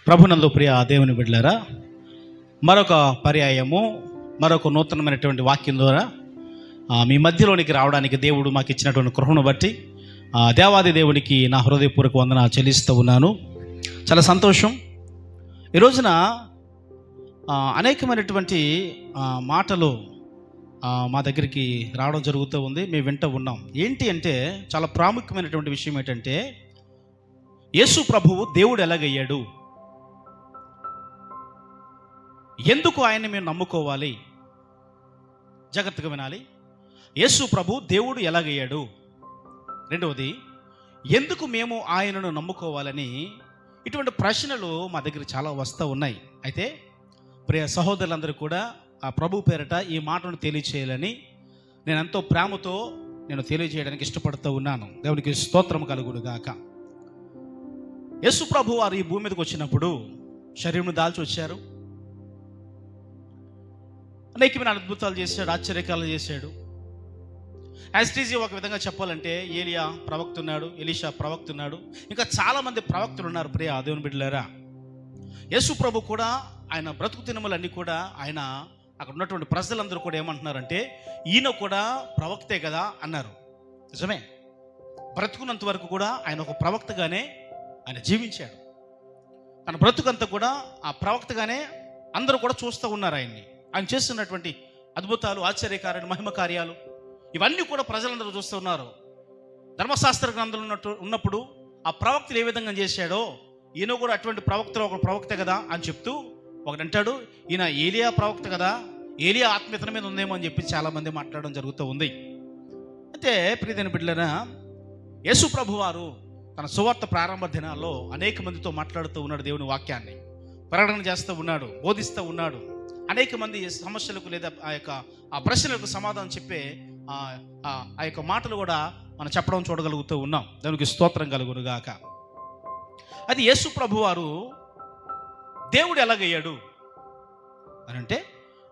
ప్రభునందు ప్రియ దేవుని బిడ్డలారా, మరొక పర్యాయము మరొక నూతనమైనటువంటి వాక్యం ద్వారా మీ మధ్యలోనికి రావడానికి దేవుడు మాకు ఇచ్చినటువంటి కృపను బట్టి దేవాది దేవునికి నా హృదయపూర్వక వందన చెల్లిస్తూ ఉన్నాను. చాలా సంతోషం. ఈ రోజున అనేకమైనటువంటి మాటలు మా దగ్గరికి రావడం జరుగుతూ ఉంది, మేము వింటూ ఉన్నాం. ఏంటి అంటే చాలా ప్రాముఖ్యమైనటువంటి విషయం ఏంటంటే, యేసు ప్రభువు దేవుడు ఎలాగయ్యాడు, ఎందుకు ఆయన్ని మేము నమ్ముకోవాలి? జాగ్రత్తగా వినాలి. యేసు ప్రభు దేవుడు ఎలాగయ్యాడు, రెండవది ఎందుకు మేము ఆయనను నమ్ముకోవాలని, ఇటువంటి ప్రశ్నలు మా దగ్గర చాలా వస్తూ ఉన్నాయి. అయితే ప్రియ సహోదరులందరూ కూడా ఆ ప్రభు పేరట ఈ మాటను తెలియచేయాలని నేను ఎంతో ప్రేమతో తెలియజేయడానికి ఇష్టపడుతూ ఉన్నాను. దేవునికి స్తోత్రం కలుగును గాక. యేసు ప్రభు వారు ఈ భూమి మీదకి వచ్చినప్పుడు శరీరం దాల్చి వచ్చారు. అనేకమైన అద్భుతాలు చేశాడు, ఆశ్చర్యకాలు చేశాడు. యాస్టీజీ ఒక విధంగా చెప్పాలంటే ఏలియా ప్రవక్త ఉన్నాడు, ఎలీషా ప్రవక్త ఉన్నాడు, ఇంకా చాలామంది ప్రవక్తలు ఉన్నారు. ప్రియ దేవుని బిడ్డలారా, యేసు ప్రభు కూడా ఆయన బ్రతుకు దినములన్నీ కూడా ఆయన అక్కడ ఉన్నటువంటి ప్రజలందరూ కూడా ఏమంటున్నారంటే, ఈయన కూడా ప్రవక్తే కదా అన్నారు. నిజమే, బ్రతుకున్నంత వరకు కూడా ఆయన ఒక ప్రవక్తగానే ఆయన జీవించాడు. తన బ్రతుకంతా కూడా ఆ ప్రవక్తగానే అందరూ కూడా చూస్తూ ఉన్నారు ఆయన్ని. ఆయన చేస్తున్నటువంటి అద్భుతాలు, ఆశ్చర్యకార్యాలు, మహిమ కార్యాలు ఇవన్నీ కూడా ప్రజలందరూ చూస్తూ ఉన్నారు. ధర్మశాస్త్ర గ్రంథంలో ఉన్నప్పుడు ఆ ప్రవక్తలు ఏ విధంగా చేశాడో ఈయన కూడా అటువంటి ప్రవక్తలు ఒక ప్రవక్త కదా అని చెప్తూ ఒకడంటాడు, ఈయన ఏలియా ప్రవక్త కదా, ఏలియా ఆత్మీయత మీద ఉందేమో అని చెప్పి చాలామంది మాట్లాడడం జరుగుతూ ఉంది. అయితే ప్రియమైన బిడ్డలారా, యేసు ప్రభు వారు తన సువార్త ప్రారంభ దినాల్లో అనేక మందితో మాట్లాడుతూ ఉన్నాడు. దేవుని వాక్యాన్ని ప్రకటన చేస్తూ ఉన్నాడు, బోధిస్తూ ఉన్నాడు. అనేక మంది సమస్యలకు లేదా ఆ ప్రశ్నలకు సమాధానం చెప్పే ఆ యొక్క మాటలు కూడా మనం చెప్పడం చూడగలుగుతూ ఉన్నాం. దానికి స్తోత్రం కలుగును గాక. అది యేసు ప్రభు వారు దేవుడు ఎలాగయ్యాడు అని అంటే,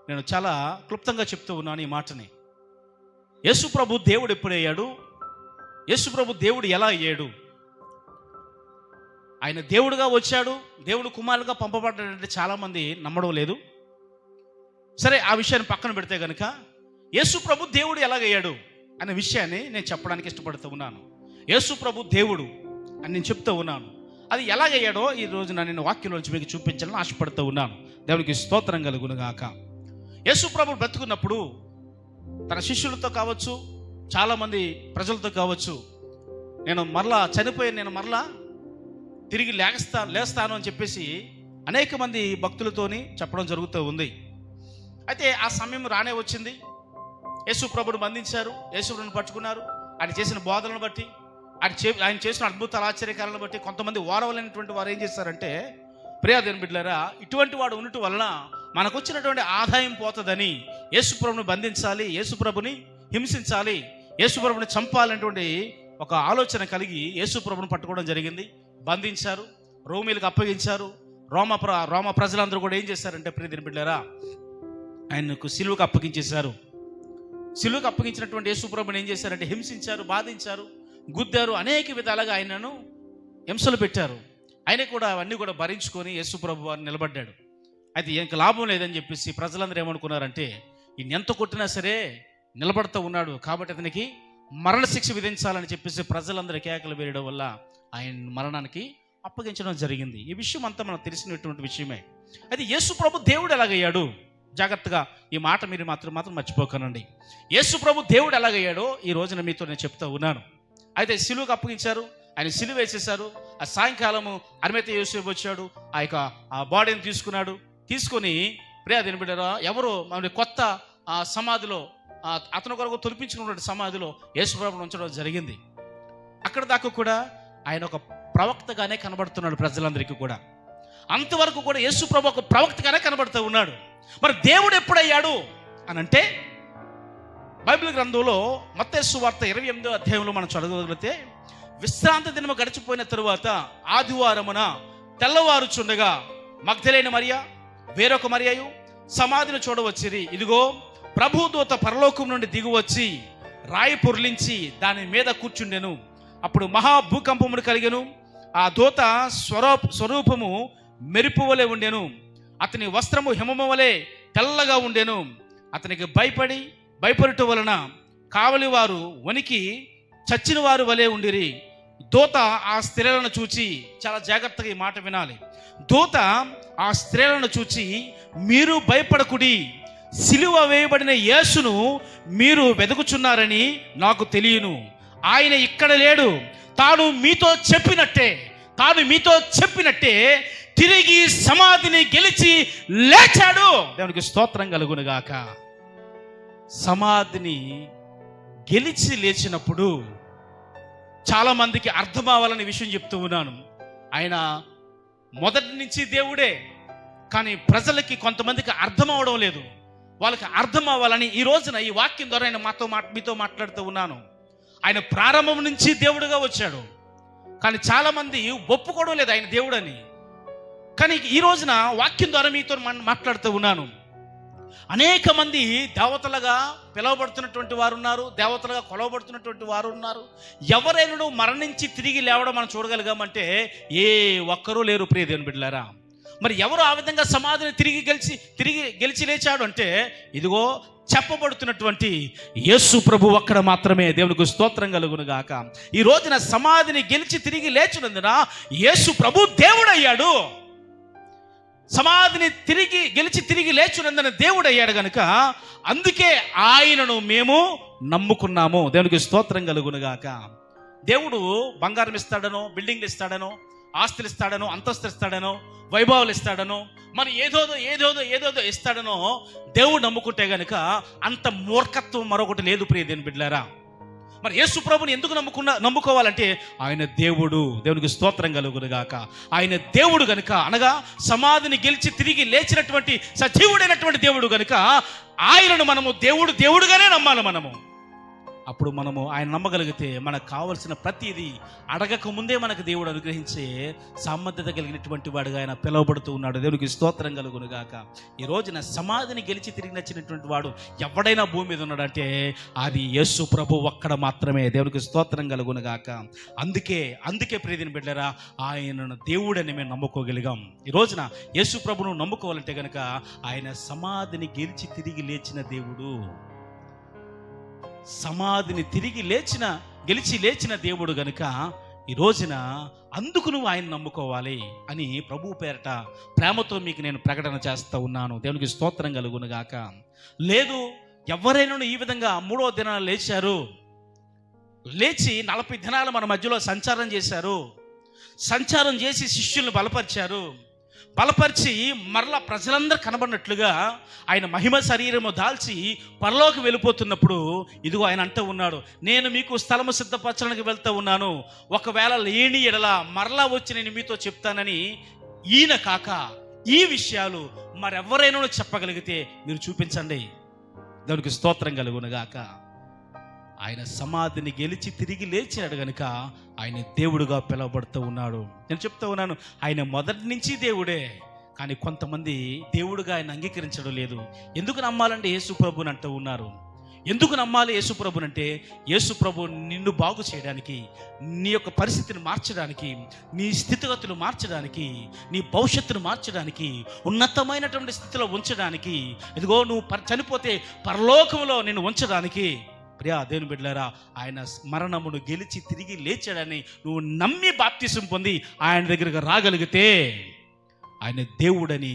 నేను చాలా క్లుప్తంగా చెప్తూ ఉన్నాను ఈ మాటని. యేసు ప్రభు దేవుడు ఎప్పుడయ్యాడు, యేసు ప్రభు దేవుడు ఎలా అయ్యాడు? ఆయన దేవుడుగా వచ్చాడు, దేవుడు కుమారులుగా పంపబడ్డాడంటే చాలామంది నమ్మడం లేదు. సరే, ఆ విషయాన్ని పక్కన పెడితే కనుక యేసు ప్రభు దేవుడు ఎలాగయ్యాడు అనే విషయాన్ని నేను చెప్పడానికి ఇష్టపడుతూ ఉన్నాను. యేసు ప్రభు దేవుడు అని నేను చెప్తూ ఉన్నాను. అది ఎలాగయ్యాడో ఈ రోజున నేను వాక్యంలోంచి మీకు చూపించాలని ఆశపడుతూ ఉన్నాను. దేవునికి స్తోత్రం కలుగును గాక. యేసు ప్రభు బ్రతుకున్నప్పుడు తన శిష్యులతో కావచ్చు, చాలామంది ప్రజలతో కావచ్చు, నేను మరలా తిరిగి లేస్తాను అని చెప్పేసి అనేక మంది భక్తులతోని చెప్పడం జరుగుతూ ఉంది. అయితే ఆ సమయం రానే వచ్చింది. యేసు ప్రభుని బంధించారు, యేసు ప్రభుని పట్టుకున్నారు. ఆయన చేసిన బోధనను బట్టి, ఆయన చేసిన అద్భుతాల ఆశ్చర్యకాలను బట్టి కొంతమంది ఓరవలేనటువంటి వారు ఏం చేశారంటే, ప్రియదేవుని బిడ్డలారా, ఇటువంటి వాడు ఉండటం వలన మనకు వచ్చినటువంటి ఆదాయం పోతుందని యేసు ప్రభుని బంధించాలి, యేసు ప్రభుని హింసించాలి, యేసు ప్రభుని చంపాలనేటువంటి ఒక ఆలోచన కలిగి యేసు ప్రభుని పట్టుకోవడం జరిగింది. బంధించారు, రోమీలకు అప్పగించారు. రోమ ప్రజలందరూ కూడా ఏం చేశారంటే, ప్రియదేవుని బిడ్డలారా, ఆయనకు సిలువకు అప్పగించేశారు. సిలువకు అప్పగించినటువంటి యేసు ప్రభుని ఏం చేశారంటే, హింసించారు, బాధించారు, గుద్దారు, అనేక విధాలుగా ఆయనను హింసలు పెట్టారు. ఆయన కూడా అవన్నీ కూడా భరించుకొని యేసు ప్రభు వారు నిలబడ్డాడు. అయితే ఇంక లాభం లేదని చెప్పేసి ప్రజలందరూ ఏమనుకున్నారంటే, ఈయన ఎంత కొట్టినా సరే నిలబడుతూ ఉన్నాడు కాబట్టి అతనికి మరణ శిక్ష విధించాలని చెప్పేసి ప్రజలందరూ కేకలు వేయడం వల్ల ఆయన మరణానికి అప్పగించడం జరిగింది. ఈ విషయం అంతా మనకు తెలిసినటువంటి విషయమే. అయితే యేసు ప్రభు దేవుడు ఎలాగయ్యాడు? జాగ్రత్తగా ఈ మాట మీరు మాత్రం మర్చిపోకనండి. యేసు ప్రభు దేవుడు ఎలాగయ్యాడో ఈ రోజున మీతో నేను చెప్తూ ఉన్నాను. అయితే సిలువకు అప్పగించారు, ఆయన సిలువ వేసేశారు. ఆ సాయంకాలము అరిమతయి యోసేపు వచ్చాడు, ఆ బాడీని తీసుకొని ప్రియదేవుని బిడ్డలారా, ఎవరో మన కొత్త సమాధిలో, అతని కొరకు తొలిపించుకున్నటువంటి సమాధిలో యేసు ప్రభువును ఉంచడం జరిగింది. అక్కడ దాకా కూడా ఆయన ఒక ప్రవక్తగానే కనబడుతున్నాడు ప్రజలందరికీ కూడా. అంతవరకు కూడా యేసు ప్రభు ఒక ప్రవక్తగానే కనబడుతూ ఉన్నాడు. మరి దేవుడు ఎప్పుడయ్యాడు అని అంటే, బైబిల్ గ్రంథంలో మత్తయి సువార్త 28వ అధ్యాయంలో మనం చదవగలిగితే, విశ్రాంతి దినము గడిచిపోయిన తరువాత ఆదివారమున తెల్లవారుచుండగా మగ్దలేని మరియ, వేరొక మరియయు సమాధిని చూడవచ్చిరి. ఇదిగో ప్రభుదూత పరలోకం నుండి దిగువచ్చి రాయి పొర్లించి దాని మీద కూర్చుండెను. అప్పుడు మహాభూకంపమును కలిగెను. ఆ దూత స్వరూపము మెరుపు వలె ఉండెను, అతని వస్త్రము హిమము వలె తెల్లగా ఉండెను. అతనికి భయపడుట వలన కావలి వారు వణికి చచ్చిన వారు వలె ఉండిరి. దూత ఆ స్త్రీలను చూచి, చాలా జాగ్రత్తగా ఈ మాట వినాలి, దూత ఆ స్త్రీలను చూచి, మీరు భయపడకుడి, సిలువ వేయబడిన యేసును మీరు వెతుకుచున్నారని నాకు తెలియను. ఆయన ఇక్కడ లేడు, తాను మీతో చెప్పినట్టే తిరిగి సమాధిని గెలిచి లేచాడు. దేవునికి స్తోత్రం కలుగునుగాక. సమాధిని గెలిచి లేచినప్పుడు చాలా మందికి అర్థం అవ్వాలనే విషయం చెప్తూ ఉన్నాను. ఆయన మొదటి నుంచి దేవుడే, కానీ ప్రజలకి కొంతమందికి అర్థం అవడం లేదు. వాళ్ళకి అర్థం అవ్వాలని ఈ రోజున ఈ వాక్యం ద్వారా ఆయన మీతో మాట్లాడుతూ ఉన్నాను. ఆయన ప్రారంభం నుంచి దేవుడుగా వచ్చాడు, కానీ చాలామంది ఒప్పుకోవడం లేదు ఆయన దేవుడని. కానీ ఈ రోజున వాక్యం ద్వారా మీతో మాట్లాడుతూ ఉన్నాను. అనేక మంది దేవతలుగా పిలువబడుతున్నటువంటి వారు ఉన్నారు, దేవతలుగా కొలవబడుతున్నటువంటి వారు ఉన్నారు. ఎవరైనా మరణించి తిరిగి లేవడం మనం చూడగలిగామంటే ఏ ఒక్కరూ లేరు ప్రియ దేవుని బిడ్డలారా. మరి ఎవరు ఆ విధంగా సమాధిని తిరిగి గెలిచి లేచాడు అంటే ఇదిగో చెప్పబడుతున్నటువంటి యేసు ప్రభు ఒక్కడ మాత్రమే. దేవునికి స్తోత్రం కలుగునుగాక. ఈ రోజున సమాధిని గెలిచి తిరిగి లేచినందున యేసు ప్రభు దేవుడయ్యాడు. సమాధిని గెలిచి తిరిగి లేచినందున దేవుడయ్యాడు గనుక అందుకే ఆయనను మేము నమ్ముకున్నాము. దేవునికి స్తోత్రం కలుగునుగాక. దేవుడు బంగారం ఇస్తాడనో, బిల్డింగ్లు ఇస్తాడనో, ఆస్తులు ఇస్తాడనో, అంతస్తులు ఇస్తాడనో, వైభవాలు ఇస్తాడనో, మరి ఏదోదో ఇస్తాడనో దేవుడు నమ్ముకుంటే గనుక అంత మూర్ఖత్వం మరొకటి లేదు ప్రియ దేవుని బిడ్డలారా. మరి యేసు ప్రభుని ఎందుకు నమ్ముకోవాలంటే ఆయన దేవుడు. దేవునికి స్తోత్రం కలుగునుగాక. ఆయన దేవుడు గనుక, అనగా సమాధిని గెలిచి తిరిగి లేచినటువంటి సజీవుడైనటువంటి దేవుడు గనుక ఆయనను మనము దేవుడుగానే నమ్మాలి. అప్పుడు మనము ఆయన నమ్మగలిగితే మనకు కావలసిన ప్రతిదీ అడగక ముందే మనకు దేవుడు అనుగ్రహించే సామర్థ్యత కలిగినటువంటి వాడుగా ఆయన పిలువబడుతూ ఉన్నాడు. దేవునికి స్తోత్రం కలుగునుగాక. ఈ రోజున సమాధిని గెలిచి తిరిగి నచ్చినటువంటి వాడు ఎవడైనా భూమి మీద ఉన్నాడంటే అది యేసు ప్రభు ఒక్కడ మాత్రమే. దేవునికి స్తోత్రం కలుగునుగాక. అందుకే ప్రియదిని బిడ్డరా, ఆయనను దేవుడని మేము నమ్ముకోగలిగాం. ఈ రోజున యేసు ప్రభును నమ్ముకోవాలంటే కనుక ఆయన సమాధిని గెలిచి తిరిగి లేచిన దేవుడు, సమాధిని గెలిచి లేచిన దేవుడు గనుక ఈ రోజున అందుకు నువ్వు ఆయన నమ్ముకోవాలి అని ప్రభు పేరట ప్రేమతో మీకు నేను ప్రకటన చేస్తూ ఉన్నాను. దేవునికి స్తోత్రం కలుగునుగాక. లేదు, ఎవరైనా ఈ విధంగా 3వ దినాన లేచి 40 దినాలు మన మధ్యలో సంచారం చేసి శిష్యులను బలపరిచి మరలా ప్రజలందరూ కనబడినట్లుగా ఆయన మహిమ శరీరము దాల్చి పరలోకి వెళ్ళిపోతున్నప్పుడు ఇదిగో ఆయన అంటూ ఉన్నాడు, నేను మీకు స్థలము సిద్ధపరచడానికి వెళ్తూ ఉన్నాను. ఒకవేళ లేని ఎడల మరలా వచ్చి నేను మీతో చెప్తానని ఈయన కాక ఈ విషయాలు మరెవరైనా చెప్పగలిగితే మీరు చూపించండి. దేవునికి స్తోత్రం కలుగునుగాక. ఆయన సమాధిని గెలిచి తిరిగి లేచాడు గనుక ఆయన దేవుడుగా పిలువబడుతూ ఉన్నాడు. నేను చెప్తూ ఉన్నాను, ఆయన మొదటి నుంచి దేవుడే, కానీ కొంతమంది దేవుడుగా ఆయన అంగీకరించడం లేదు. ఎందుకు నమ్మాలంటే యేసు ప్రభుని అంటూ ఉన్నారు. ఎందుకు నమ్మాలి యేసు ప్రభునంటే, యేసు ప్రభు నిన్ను బాగు చేయడానికి, నీ యొక్క పరిస్థితిని మార్చడానికి, నీ స్థితిగతులు మార్చడానికి, నీ భవిష్యత్తును మార్చడానికి, ఉన్నతమైనటువంటి స్థితిలో ఉంచడానికి, ఇదిగో నువ్వు చనిపోతే పరలోకంలో నిన్ను ఉంచడానికి. ప్రియా దేవుని బిడ్డలారా, ఆయన మరణమును గెలిచి తిరిగి లేచాడని నువ్వు నమ్మి బాప్తిసం పొంది ఆయన దగ్గరకు రాగలిగితే ఆయన దేవుడని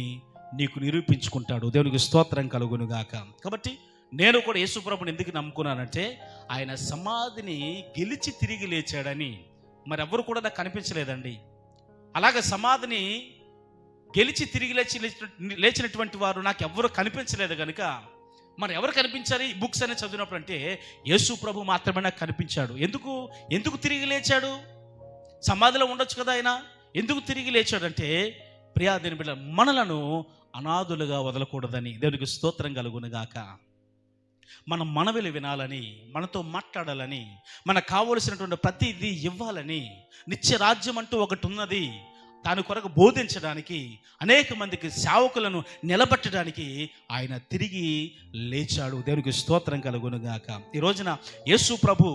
నీకు నిరూపించుకుంటాడు. దేవునికి స్తోత్రం కలుగునుగాక. కాబట్టి నేను కూడా యేసు ప్రభుని ఎందుకు నమ్ముకున్నానంటే ఆయన సమాధిని గెలిచి తిరిగి లేచాడని. మరి ఎవరు కూడా నాకు కనిపించలేదండి. అలాగే సమాధిని గెలిచి తిరిగి లేచినటువంటి వారు నాకు ఎవరు కనిపించలేదు కనుక మరి ఎవరు కనిపించారు ఈ బుక్స్ అనేది చదివినప్పుడు అంటే యేసు ప్రభు మాత్రమే నాకు కనిపించాడు. ఎందుకు తిరిగి లేచాడు? సమాధిలో ఉండొచ్చు కదా ఆయన. ఎందుకు తిరిగి లేచాడంటే ప్రియా దేవుని బిడ్డ, మనలను అనాథులుగా వదలకూడదని. దేవునికి స్తోత్రం కలుగునుగాక. మనం మనవిలు వినాలని, మనతో మాట్లాడాలని, మనకు కావలసినటువంటి ప్రతిదీ ఇవ్వాలని, నిత్య రాజ్యం అంటూ ఒకటి ఉన్నది, దాని కొరకు బోధించడానికి, అనేక మందికి సేవకులను నిలబెట్టడానికి ఆయన తిరిగి లేచాడు. దేవునికి స్తోత్రం కలుగునుగాక. ఈ రోజున యేసు ప్రభు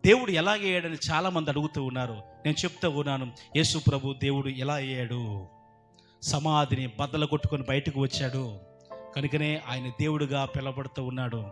దేవుడు ఎలా అయ్యాడని చాలామంది అడుగుతూ ఉన్నారు. నేను చెప్తూ ఉన్నాను, యేసు ప్రభు దేవుడు ఎలా అయ్యాడు? సమాధిని బద్దలు కొట్టుకొని బయటకు వచ్చాడు. కనుకనే ఆయన దేవుడిగా పిలవబడుతూ ఉన్నాడు.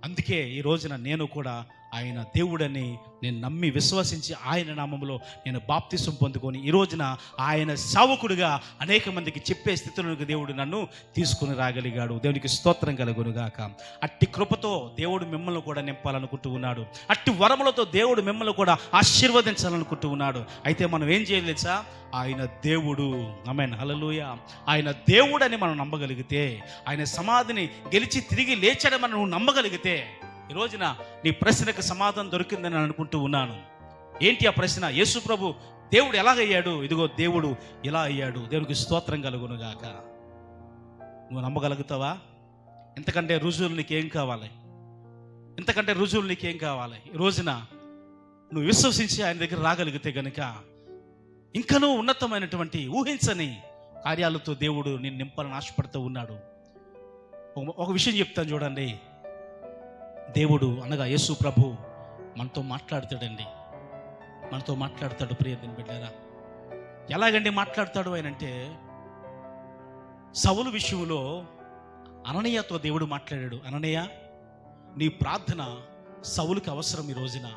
అందుకే ఈ రోజున నేను కూడా ఆయన దేవుడని నేను నమ్మి విశ్వసించి ఆయన నామములో నేను బాప్తిసం పొందుకొని ఈ రోజున ఆయన సేవకుడిగా అనేక మందికి చెప్పే స్థితిలోకి దేవుడు నన్ను తీసుకుని రాగలిగాడు. దేవునికి స్తోత్రం కలుగునుగాక. అట్టి కృపతో దేవుడు మిమ్మల్ని కూడా నింపాలనుకుంటూ ఉన్నాడు. అట్టి వరములతో దేవుడు మిమ్మల్ని కూడా ఆశీర్వదించాలనుకుంటూ ఉన్నాడు. అయితే మనం ఏం చేయాలి తెలుసా? ఆయన దేవుడు, ఆమేన్, హల్లెలూయా. ఆయన దేవుడని మనం నమ్మగలిగితే, ఆయన సమాధిని గెలిచి తిరిగి లేచాడని మనం నమ్మగలిగితే, ఈ రోజున నీ ప్రశ్నకు సమాధానం దొరికిందని అనుకుంటూ ఉన్నాను. ఏంటి ఆ ప్రశ్న? యేసు ప్రభు దేవుడు ఎలాగయ్యాడు? ఇదిగో దేవుడు ఇలా అయ్యాడు. దేవునికి స్తోత్రం కలుగునుగాక. నువ్వు నమ్మగలుగుతావా? ఎంతకంటే రుజువులు నీకేం కావాలి? ఎంతకంటే రుజువులు నీకేం కావాలి? ఈ రోజున నువ్వు విశ్వసించి ఆయన దగ్గర రాగలిగితే గనుక ఇంకనూ ఉన్నతమైనటువంటి ఊహించని కార్యాలతో దేవుడు నిన్ను నింపాలని ఆశపడుతూ ఉన్నాడు. ఒక విషయం చెప్తాను చూడండి. దేవుడు అనగా యేసు ప్రభు మనతో మాట్లాడతాడండి. మనతో మాట్లాడతాడు. ప్రియమైన బిడ్డలారా, ఎలాగండి మాట్లాడతాడు ఆయన అంటే, సౌలు విషయంలో అననీయతో దేవుడు మాట్లాడాడు. అననీయ, నీ ప్రార్థన సౌలుకి అవసరం. ఈ రోజున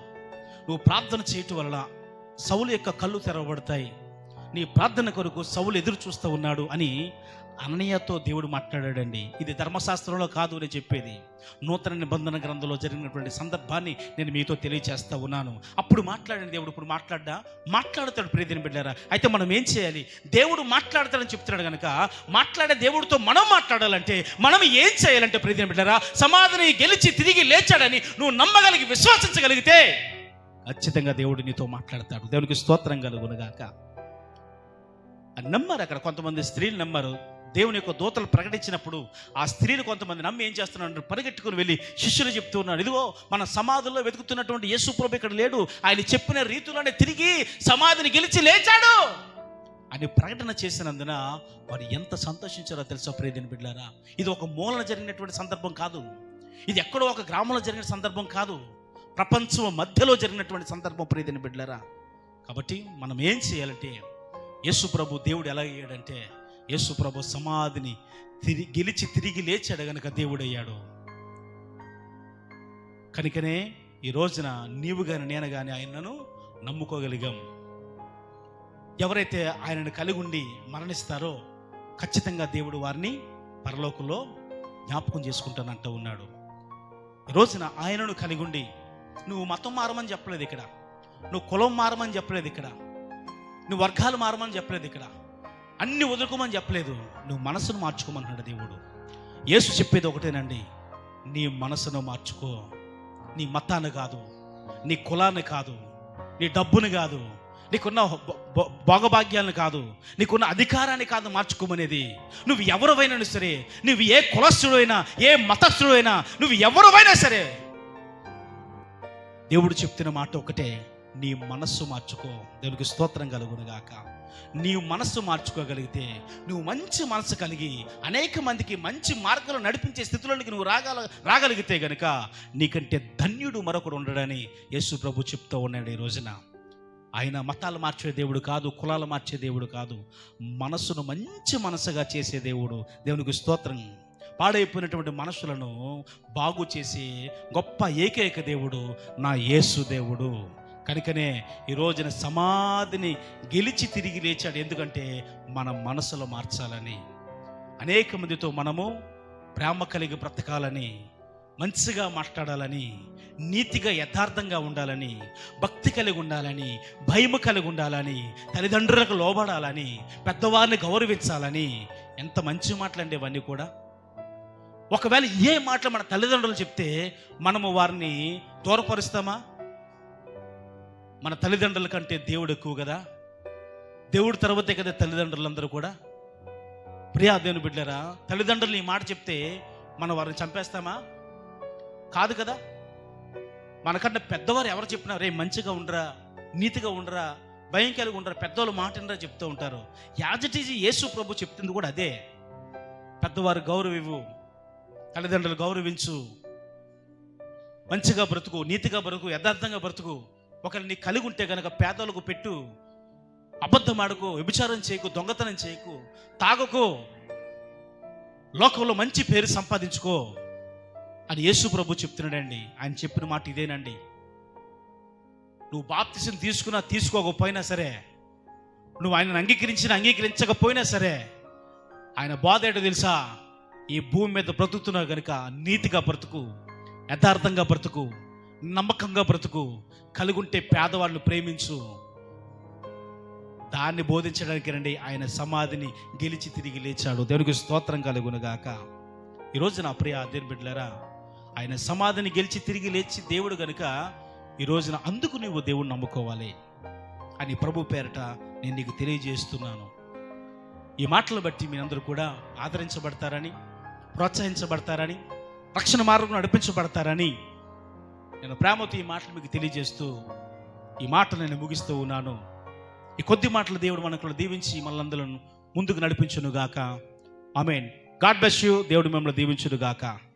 నువ్వు ప్రార్థన చేయటం వలన సౌలు యొక్క కళ్ళు తెరవబడతాయి. నీ ప్రార్థన కొరకు సౌలు ఎదురు చూస్తూ ఉన్నాడు అని అననీయతో దేవుడు మాట్లాడాడండి. ఇది ధర్మశాస్త్రంలో కాదు నేను చెప్పేది, నూతన నిబంధన గ్రంథంలో జరిగినటువంటి సందర్భాన్ని నేను మీతో తెలియజేస్తా ఉన్నాను. అప్పుడు మాట్లాడిన దేవుడు ఇప్పుడు మాట్లాడతాడు. ప్రియమైన బిడ్డలారా, అయితే మనం ఏం చేయాలి? దేవుడు మాట్లాడతాడని చెప్తున్నాడు కనుక మాట్లాడే దేవుడితో మనం మాట్లాడాలంటే మనం ఏం చేయాలంటే, ప్రియమైన బిడ్డలారా, సమాధిని గెలిచి తిరిగి లేచాడని నువ్వు నమ్మగలిగి విశ్వసించగలిగితే ఖచ్చితంగా దేవుడు నీతో మాట్లాడతాడు. దేవునికి స్తోత్రం కలుగునుగాక. నమ్మారు. అక్కడ కొంతమంది స్త్రీలు నమ్మారు. దేవుని యొక్క దూతలు ప్రకటించినప్పుడు ఆ స్త్రీలు కొంతమంది నమ్మి ఏం చేస్తున్నారు? పరిగెట్టుకుని వెళ్ళి శిష్యులు చెప్తూ ఉన్నారు, ఇదిగో మన సమాధుల్లో వెతుకుతున్నటువంటి యేసు ప్రభు ఇక్కడ లేడు, ఆయన చెప్పిన రీతిలోనే తిరిగి సమాధిని గెలిచి లేచాడు అని ప్రకటన చేసినందున వారు ఎంత సంతోషించారో తెలుసా ప్రియమైన బిడ్డలారా. ఇది ఒక మూలన జరిగినటువంటి సందర్భం కాదు. ఇది ఎక్కడో ఒక గ్రామంలో జరిగిన సందర్భం కాదు. ప్రపంచం మధ్యలో జరిగినటువంటి సందర్భం ప్రియమైన బిడ్డలారా. కాబట్టి మనం ఏం చేయాలంటే, యేసు ప్రభు దేవుడు ఎలా అయ్యాడంటే, యేసు ప్రభు సమాధిని గెలిచి తిరిగి లేచాడు గనుక దేవుడయ్యాడు. కనుకనే ఈ రోజున నీవు కానీ నేను కానీ ఆయనను నమ్ముకోగలిగాం. ఎవరైతే ఆయనను కలిగి ఉండి మరణిస్తారో ఖచ్చితంగా దేవుడు వారిని పరలోకంలో జ్ఞాపకం చేసుకుంటానంటూ ఉన్నాడు. ఈ రోజున ఆయనను కలిగి ఉండి నువ్వు మతం మారమని చెప్పలేదు ఇక్కడ, నువ్వు కులం మారమని చెప్పలేదు ఇక్కడ, నువ్వు వర్గాలు మారమని చెప్పలేదు ఇక్కడ, అన్ని వదులుకోమని చెప్పలేదు, నువ్వు మనసును మార్చుకోమన్నాడు దేవుడు. యేసు చెప్పేది ఒకటేనండి, నీ మనసును మార్చుకో. నీ మతాన్ని కాదు, నీ కులాన్ని కాదు, నీ డబ్బుని కాదు, నీకున్న భోగభాగ్యాలను కాదు, నీకున్న అధికారాన్ని కాదు మార్చుకోమనేది. నువ్వు ఎవరివైనా సరే, నువ్వు ఏ కులస్తుడైనా, ఏ మతస్థుడైనా, నువ్వు ఎవరివైనా సరే, దేవుడు చెప్తున్న మాట ఒకటే, నీ మనస్సు మార్చుకో. దేవునికి స్తోత్రం కలుగునుగాక. నీవు మనస్సు మార్చుకోగలిగితే, నువ్వు మంచి మనసు కలిగి అనేక మందికి మంచి మార్గంలో నడిపించే స్థితిలోనికి నువ్వు రాగలిగితే గనుక నీకంటే ధన్యుడు మరొకడు ఉండడని యేసు ప్రభు చెప్తూ ఉన్నాడు. ఈ రోజున ఆయన మతాలు మార్చే దేవుడు కాదు, కులాలు మార్చే దేవుడు కాదు, మనసును మంచి మనసుగా చేసే దేవుడు. దేవునికి స్తోత్రం. పాడైపోయినటువంటి మనసులను బాగు చేసి గొప్ప ఏకైక దేవుడు నా యేసు దేవుడు. కనుకనే ఈ రోజున సమాధిని గెలిచి తిరిగి లేచాడు. ఎందుకంటే మన మనసులో మార్చాలని, అనేక మందితో మనము ప్రేమ కలిగి బ్రతకాలని, మంచిగా మాట్లాడాలని, నీతిగా యథార్థంగా ఉండాలని, భక్తి కలిగి ఉండాలని, భయము కలిగి ఉండాలని, తల్లిదండ్రులకు లోబడాలని, పెద్దవారిని గౌరవించాలని. ఎంత మంచి మాటలండి ఇవన్నీ కూడా. ఒకవేళ ఏ మాటలు మన తల్లిదండ్రులు చెప్తే మనము వారిని దూరపరుస్తామా? మన తల్లిదండ్రుల కంటే దేవుడు ఎక్కువ కదా. దేవుడు తర్వాతే కదా తల్లిదండ్రులందరూ కూడా. ప్రియా దేవుని బిడ్డలారా, తల్లిదండ్రులు ఈ మాట చెప్తే మనం వారిని చంపేస్తామా? కాదు కదా. మనకన్నా పెద్దవారు ఎవరు చెప్పినా రే మంచిగా ఉండరా, నీతిగా ఉండరా, భయం కలిగి ఉండరా, పెద్దవాళ్ళు మాట వినరా చెప్తూ ఉంటారు. యాజటీజీ యేసు ప్రభు చెప్తుంది కూడా అదే. పెద్దవారు గౌరవివ్వు, తల్లిదండ్రులు గౌరవించు, మంచిగా బ్రతుకు, నీతిగా బ్రతుకు, యథార్థంగా బ్రతుకు. ఒకరిని కలిగి ఉంటే కనుక పేదలకు పెట్టు, అబద్ధం ఆడుకో, వ్యభిచారం చేయకు, దొంగతనం చేయకు, తాగకు, లోకంలో మంచి పేరు సంపాదించుకో అని యేసు ప్రభు చెప్తున్నాడండి. ఆయన చెప్పిన మాట ఇదేనండి. నువ్వు బాప్తిసం తీసుకున్నా తీసుకోకపోయినా సరే, నువ్వు ఆయనను అంగీకరించకపోయినా సరే, ఆయన బోధ ఏంటో తెలుసా? ఈ భూమి మీద బ్రతుకుతున్నావు కనుక నీతిగా బ్రతుకు, యథార్థంగా బ్రతుకు, నమ్మకంగా బ్రతుకు, కలిగుంటే పేదవాళ్ళను ప్రేమించు. దాన్ని బోధించడానికి రండి. ఆయన సమాధిని గెలిచి తిరిగి లేచాడు. దేవునికి స్తోత్రం కలుగునుగాక. ఈరోజు నా ప్రియ దేవుని బిడ్డలారా, ఆయన సమాధిని గెలిచి తిరిగి లేచి దేవుడు గనుక ఈ రోజున అందుకు నువ్వు దేవుడిని నమ్ముకోవాలి అని ప్రభు పేరట నేను నీకు తెలియజేస్తున్నాను. ఈ మాటలు బట్టి మీరందరూ కూడా ఆదరించబడతారని, ప్రోత్సహించబడతారని, రక్షణ మార్గం నడిపించబడతారని నేను ప్రేమతో ఈ మాటలు మీకు తెలియజేస్తూ ఈ మాటలు నేను ముగిస్తూ ఉన్నాను. ఈ కొద్ది మాటలు దేవుడు మనకు దీవించి మనందరం ముందుకు నడిపించును గాక. ఆమేన్. God bless you. దేవుడు మిమ్మల్ని దీవించును గాక.